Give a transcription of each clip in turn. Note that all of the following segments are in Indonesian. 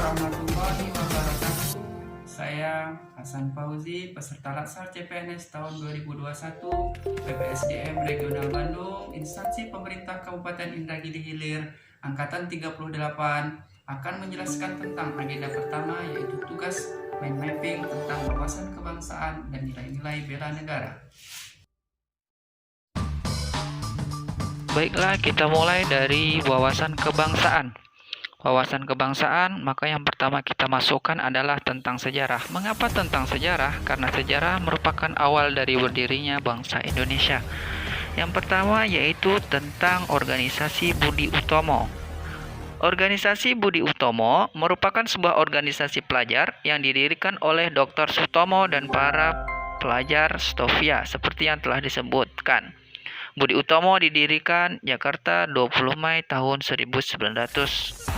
warahmatullahi wabarakatuh. Saya Hasan Fauzi, peserta Latsar CPNS tahun 2021 PPSDM Regional Bandung, instansi pemerintah Kabupaten Indragiri Hilir, Angkatan 38, akan menjelaskan tentang agenda pertama, yaitu tugas mind mapping tentang wawasan kebangsaan dan nilai-nilai bela negara. Baiklah, kita mulai dari wawasan kebangsaan. Wawasan kebangsaan, maka yang pertama kita masukkan adalah tentang sejarah. Mengapa tentang sejarah? Karena sejarah merupakan awal dari berdirinya bangsa Indonesia. Yang pertama yaitu tentang organisasi Budi Utomo. Organisasi Budi Utomo merupakan sebuah organisasi pelajar yang didirikan oleh Dr. Sutomo dan para pelajar Stovia seperti yang telah disebutkan. Budi Utomo didirikan Jakarta 20 Mei tahun 1908.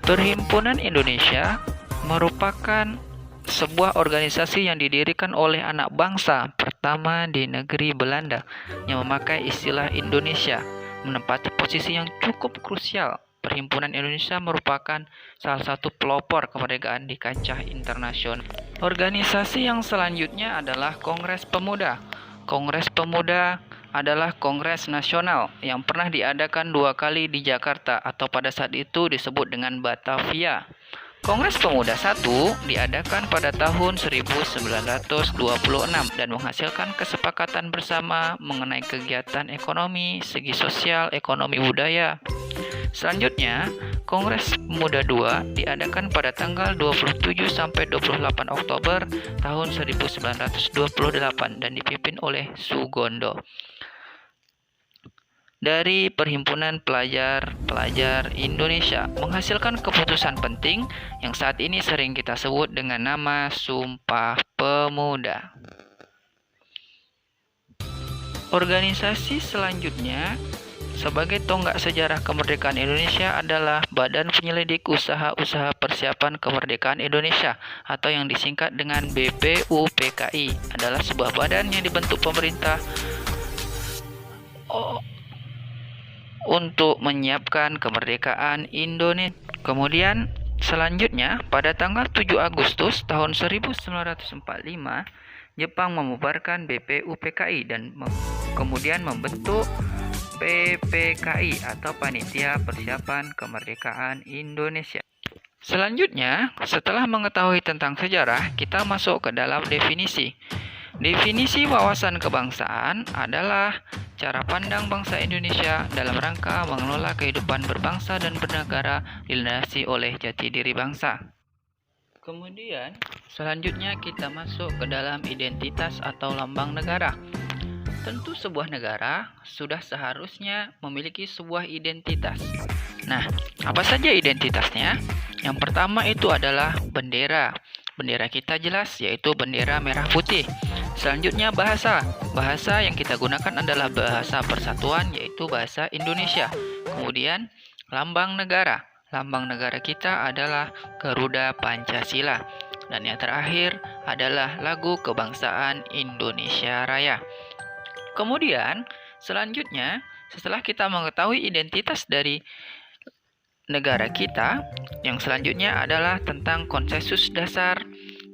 Perhimpunan Indonesia merupakan sebuah organisasi yang didirikan oleh anak bangsa pertama di negeri Belanda yang memakai istilah Indonesia, menempati posisi yang cukup krusial. Perhimpunan Indonesia merupakan salah satu pelopor kemerdekaan di kancah internasional. Organisasi yang selanjutnya adalah Kongres Pemuda. Kongres Pemuda adalah kongres nasional yang pernah diadakan 2 kali di Jakarta atau pada saat itu disebut dengan Batavia. Kongres Pemuda 1 diadakan pada tahun 1926 dan menghasilkan kesepakatan bersama mengenai kegiatan ekonomi, segi sosial, ekonomi budaya. Selanjutnya, Kongres Pemuda 2 diadakan pada tanggal 27 sampai 28 Oktober tahun 1928 dan dipimpin oleh Sugondo dari Perhimpunan Pelajar Indonesia, menghasilkan keputusan penting yang saat ini sering kita sebut dengan nama Sumpah Pemuda. Organisasi selanjutnya sebagai tonggak sejarah kemerdekaan Indonesia adalah Badan Penyelidik Usaha-Usaha Persiapan Kemerdekaan Indonesia atau yang disingkat dengan BPUPKI, adalah sebuah badan yang dibentuk pemerintah untuk menyiapkan kemerdekaan Indonesia. Kemudian selanjutnya pada tanggal 7 Agustus tahun 1945 Jepang membubarkan BPUPKI dan kemudian membentuk PPKI atau Panitia Persiapan Kemerdekaan Indonesia. Selanjutnya, setelah mengetahui tentang sejarah, kita masuk ke dalam definisi. Definisi wawasan kebangsaan adalah cara pandang bangsa Indonesia dalam rangka mengelola kehidupan berbangsa dan bernegara dilandasi oleh jati diri bangsa. Kemudian, selanjutnya kita masuk ke dalam identitas atau lambang negara. Tentu sebuah negara sudah seharusnya memiliki sebuah identitas. Nah, apa saja identitasnya? Yang pertama itu adalah bendera. Bendera kita jelas, yaitu bendera merah putih. Selanjutnya bahasa. Bahasa yang kita gunakan adalah bahasa persatuan, yaitu bahasa Indonesia. Kemudian lambang negara. Lambang negara kita adalah Garuda Pancasila. Dan yang terakhir adalah lagu kebangsaan Indonesia Raya. Kemudian selanjutnya, setelah kita mengetahui identitas dari negara kita, yang selanjutnya adalah tentang konsensus dasar,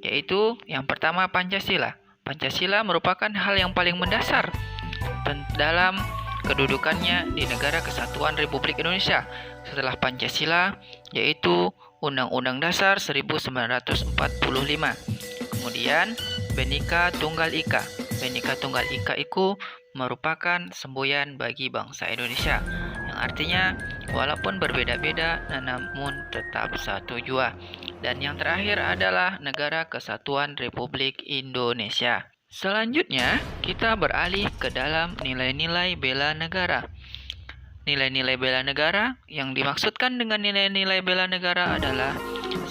yaitu yang pertama Pancasila. Pancasila merupakan hal yang paling mendasar dalam kedudukannya di Negara Kesatuan Republik Indonesia setelah Pancasila, yaitu Undang-Undang Dasar 1945. Kemudian Bhinneka Tunggal Ika. Bhinneka Tunggal Ika itu merupakan semboyan bagi bangsa Indonesia, yang artinya walaupun berbeda-beda namun tetap satu jua. Dan yang terakhir adalah Negara Kesatuan Republik Indonesia. Selanjutnya, kita beralih ke dalam nilai-nilai bela negara. Nilai-nilai bela negara, yang dimaksudkan dengan nilai-nilai bela negara adalah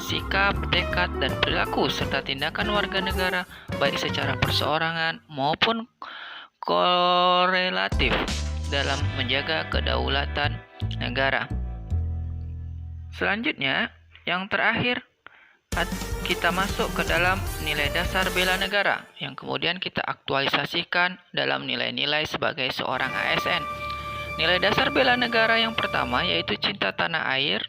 sikap, tekad, dan perilaku serta tindakan warga negara baik secara perseorangan maupun korelatif dalam menjaga kedaulatan negara. Selanjutnya, yang terakhir kita masuk ke dalam nilai dasar bela negara yang kemudian kita aktualisasikan dalam nilai-nilai sebagai seorang ASN. Nilai dasar bela negara yang pertama yaitu cinta tanah air,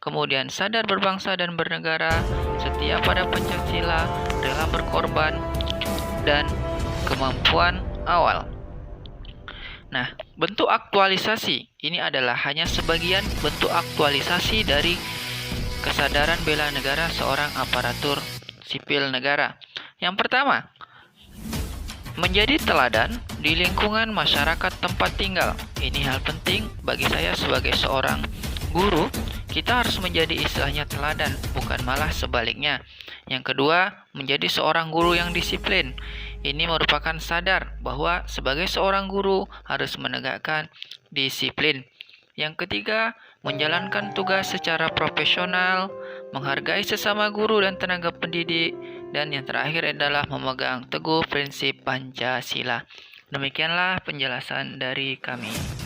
kemudian sadar berbangsa dan bernegara, setia pada Pancasila, rela berkorban, dan kemampuan awal. Nah, bentuk aktualisasi ini adalah hanya sebagian bentuk aktualisasi dari kesadaran bela negara seorang aparatur sipil negara. Yang pertama, menjadi teladan di lingkungan masyarakat tempat tinggal. Ini hal penting bagi saya sebagai seorang guru. Kita harus menjadi istilahnya teladan, bukan malah sebaliknya. Yang kedua, menjadi seorang guru yang disiplin. Ini merupakan sadar bahwa sebagai seorang guru harus menegakkan disiplin. Yang ketiga, menjalankan tugas secara profesional, menghargai sesama guru dan tenaga pendidik, dan yang terakhir adalah memegang teguh prinsip Pancasila. Demikianlah penjelasan dari kami.